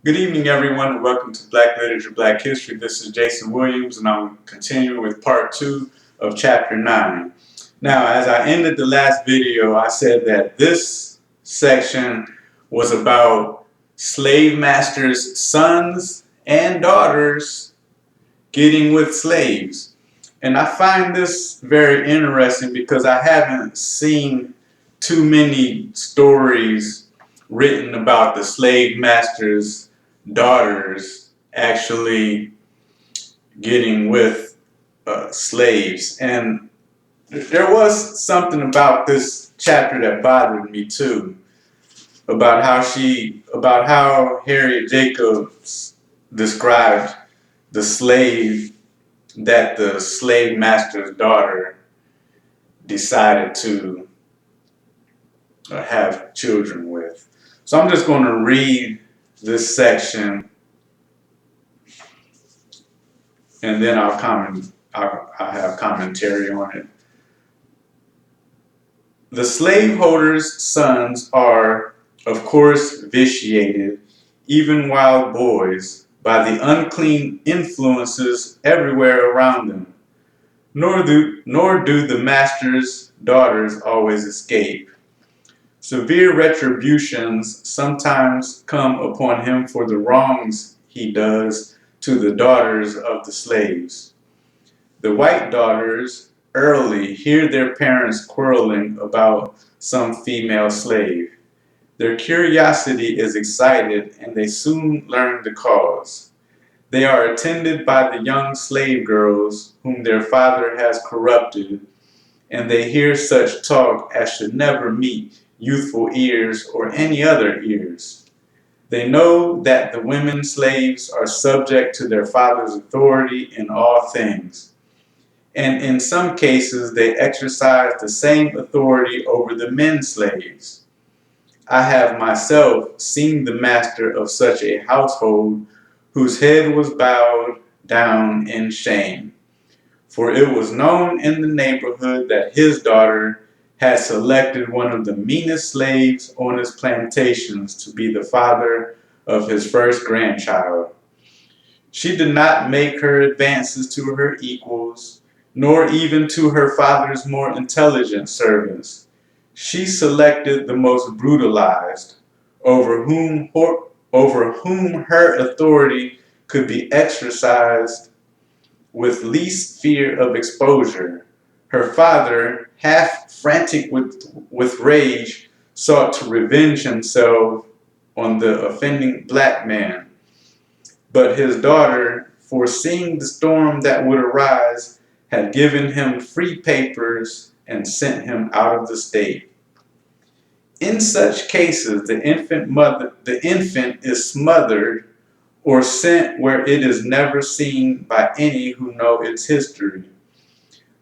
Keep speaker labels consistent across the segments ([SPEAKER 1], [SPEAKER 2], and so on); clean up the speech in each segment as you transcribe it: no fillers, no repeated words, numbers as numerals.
[SPEAKER 1] Good evening, everyone, and welcome to Black Literature, Black History. This is Jason Williams, and I'm continuing with part 2 of chapter 9. Now, as I ended the last video, I said that this section was about slave masters' sons and daughters getting with slaves. And I find this very interesting because I haven't seen too many stories written about the slave masters' daughters actually getting with slaves. And there was something about this chapter that bothered me too, about how Harriet Jacobs described the slave that the slave master's daughter decided to have children with. So I'm just going to read this section, and then I'll have commentary on it. The slaveholders' sons are, of course, vitiated, even while boys, by the unclean influences everywhere around them. Nor do the master's daughters always escape. Severe retributions sometimes come upon him for the wrongs he does to the daughters of the slaves. The white daughters early hear their parents quarreling about some female slave. Their curiosity is excited, and they soon learn the cause. They are attended by the young slave girls whom their father has corrupted, and they hear such talk as should never meet youthful ears or any other ears. They know that the women slaves are subject to their father's authority in all things, and in some cases they exercise the same authority over the men slaves. I have myself seen the master of such a household whose head was bowed down in shame, for it was known in the neighborhood that his daughter had selected one of the meanest slaves on his plantations to be the father of his first grandchild. She did not make her advances to her equals, nor even to her father's more intelligent servants. She selected the most brutalized, over whom her authority could be exercised with least fear of exposure. Her father, half frantic with rage, sought to revenge himself on the offending black man. But his daughter, foreseeing the storm that would arise, had given him free papers and sent him out of the state. In such cases, the infant is smothered or sent where it is never seen by any who know its history.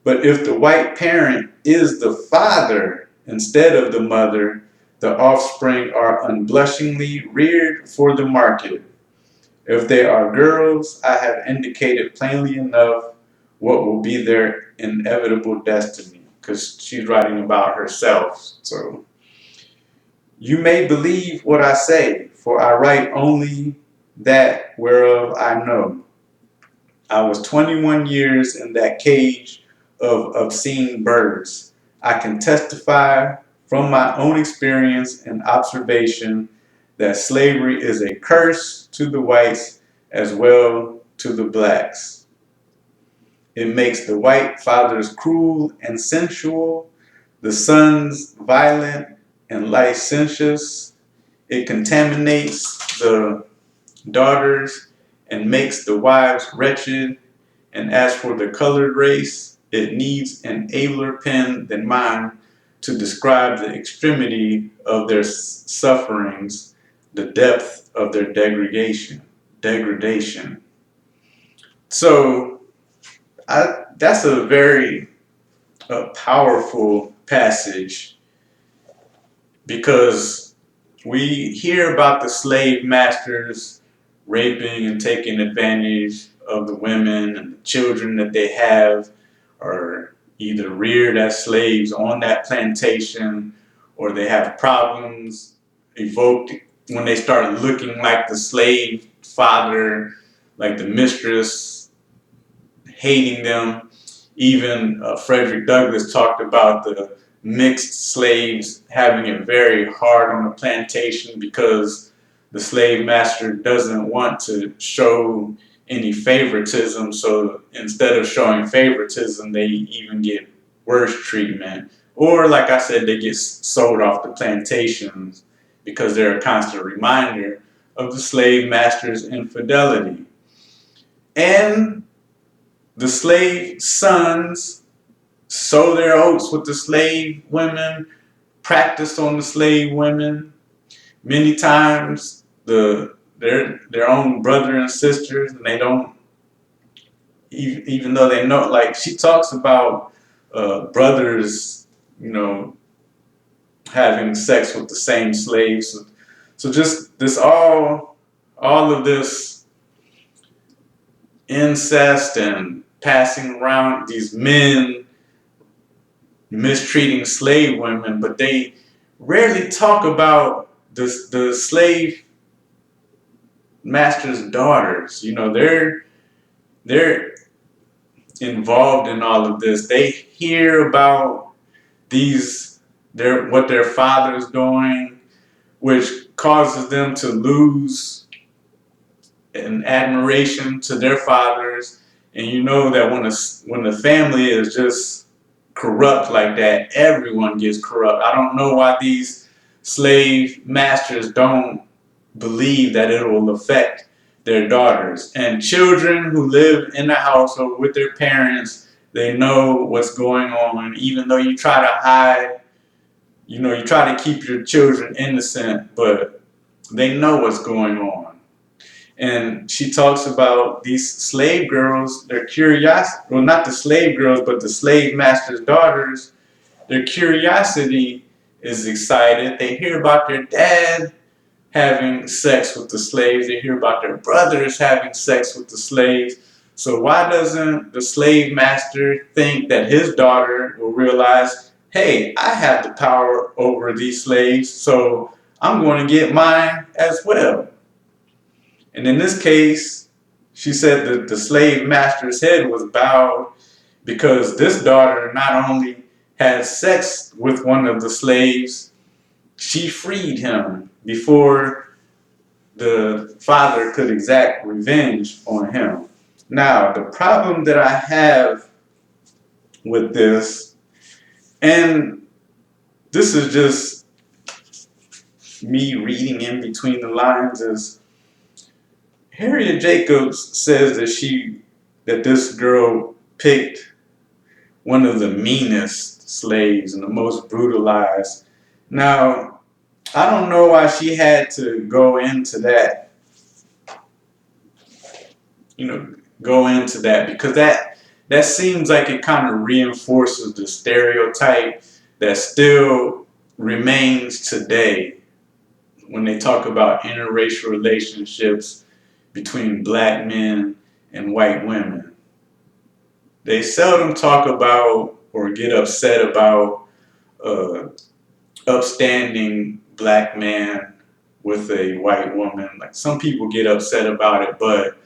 [SPEAKER 1] But if the white parent is the father instead of the mother, the offspring are unblushingly reared for the market. If they are girls, I have indicated plainly enough what will be their inevitable destiny, because she's writing about herself. So, you may believe what I say, for I write only that whereof I know. I was 21 years in that cage of obscene birds. I can testify from my own experience and observation that slavery is a curse to the whites as well to the blacks. It makes the white fathers cruel and sensual, the sons violent and licentious. It contaminates the daughters and makes the wives wretched. And as for the colored race, it needs an abler pen than mine to describe the extremity of their sufferings, the depth of their degradation. So that's a very powerful passage, because we hear about the slave masters raping and taking advantage of the women, and the children that they have are either reared as slaves on that plantation, or they have problems when they start looking like the slave father, like the mistress, hating them. Even Frederick Douglass talked about the mixed slaves having it very hard on the plantation because the slave master doesn't want to show any favoritism. So instead of showing favoritism, they even get worse treatment. Or, like I said, they get sold off the plantations because they're a constant reminder of the slave master's infidelity. And the slave sons sow their oats with the slave women, practice on the slave women. Many times, their own brother and sisters, and they don't, even though they know. Like she talks about brothers, you know, having sex with the same slaves. So just this all of this incest and passing around these men mistreating slave women, but they rarely talk about the slave master's daughters. You know, they're involved in all of this. They hear about what their father's doing, which causes them to lose an admiration to their fathers. And you know that when the family is just corrupt like that, everyone gets corrupt. I don't know why these slave masters don't believe that it will affect their daughters. And children who live in the household with their parents, they know what's going on. Even though you try to hide, you know, you try to keep your children innocent, but they know what's going on. And she talks about these slave girls, their curiosity, well, not the slave girls, but the slave master's daughters, their curiosity is excited. They hear about their dad having sex with the slaves. They hear about their brothers having sex with the slaves. So why doesn't the slave master think that his daughter will realize, hey, I have the power over these slaves, so I'm going to get mine as well? And in this case, she said that the slave master's head was bowed because this daughter not only had sex with one of the slaves, she freed him before the father could exact revenge on him. Now, the problem that I have with this, and this is just me reading in between the lines, is Harriet Jacobs says that this girl picked one of the meanest slaves and the most brutalized. Now, I don't know why she had to go into that, go into that, because that seems like it kind of reinforces the stereotype that still remains today when they talk about interracial relationships between black men and white women. They seldom talk about or get upset about upstanding black man with a white woman. Like some people get upset about it, but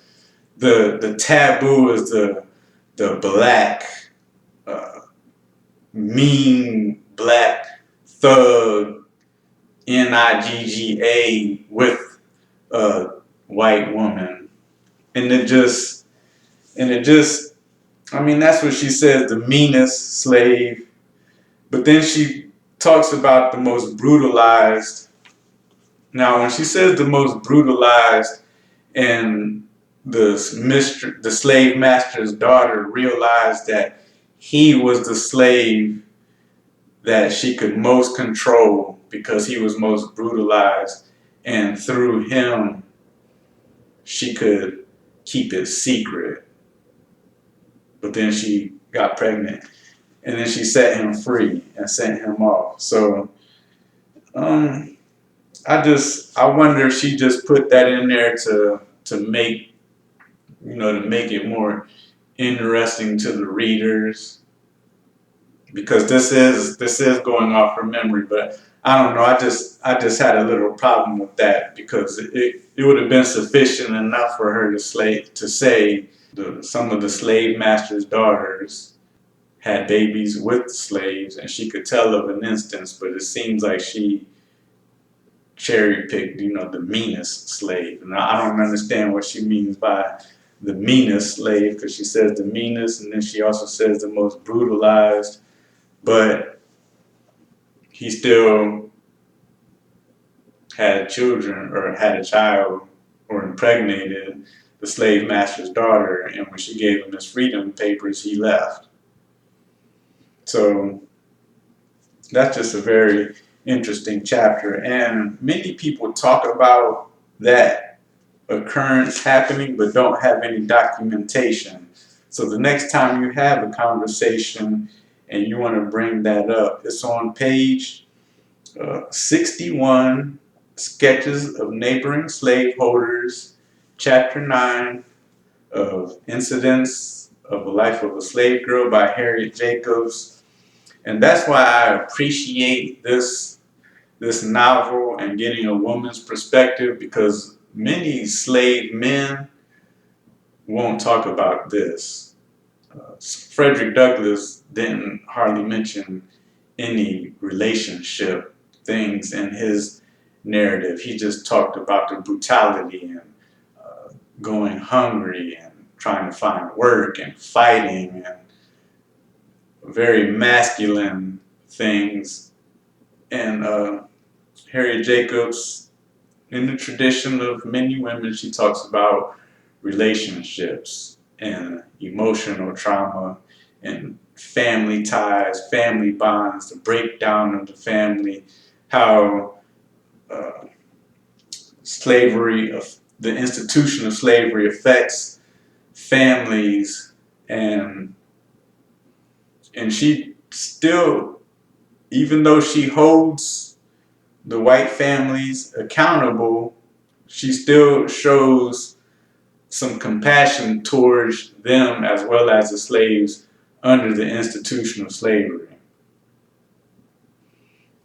[SPEAKER 1] the taboo is the black mean black thug NIGGA with a white woman, and it just I mean, that's what she says, the meanest slave. But then she talks about the most brutalized. Now, when she says the most brutalized, and the slave master's daughter realized that he was the slave that she could most control because he was most brutalized, and through him, she could keep it secret. But then she got pregnant, and then she set him free and sent him off. So I wonder if she just put that in there to make to make it more interesting to the readers. because this is going off from memory, but I don't know. I just had a little problem with that because it would have been sufficient enough for her to say some of the slave masters' daughters had babies with slaves, and she could tell of an instance, but it seems like she cherry picked, the meanest slave. And I don't understand what she means by the meanest slave, because she says the meanest, and then she also says the most brutalized. But he still had children, or had a child, or impregnated the slave master's daughter. And when she gave him his freedom papers, he left. So that's just a very interesting chapter. And many people talk about that occurrence happening but don't have any documentation. So the next time you have a conversation and you want to bring that up, it's on page 61, Sketches of Neighboring Slaveholders, Chapter 9 of Incidents of the Life of a Slave Girl by Harriet Jacobs. And that's why I appreciate this novel and getting a woman's perspective, because many slave men won't talk about this. Frederick Douglass didn't hardly mention any relationship things in his narrative. He just talked about the brutality and going hungry and trying to find work and fighting and very masculine things. And Harriet Jacobs, in the tradition of many women, she talks about relationships and emotional trauma and family ties, family bonds, the breakdown of the family, how uh, slavery, the institution of slavery affects families, and she still, even though she holds the white families accountable, she still shows some compassion towards them as well as the slaves under the institution of slavery.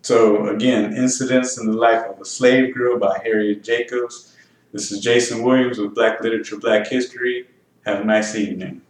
[SPEAKER 1] So again, Incidents in the Life of a Slave Girl by Harriet Jacobs. This is Jason Williams with Black Literature, Black History. Have a nice evening.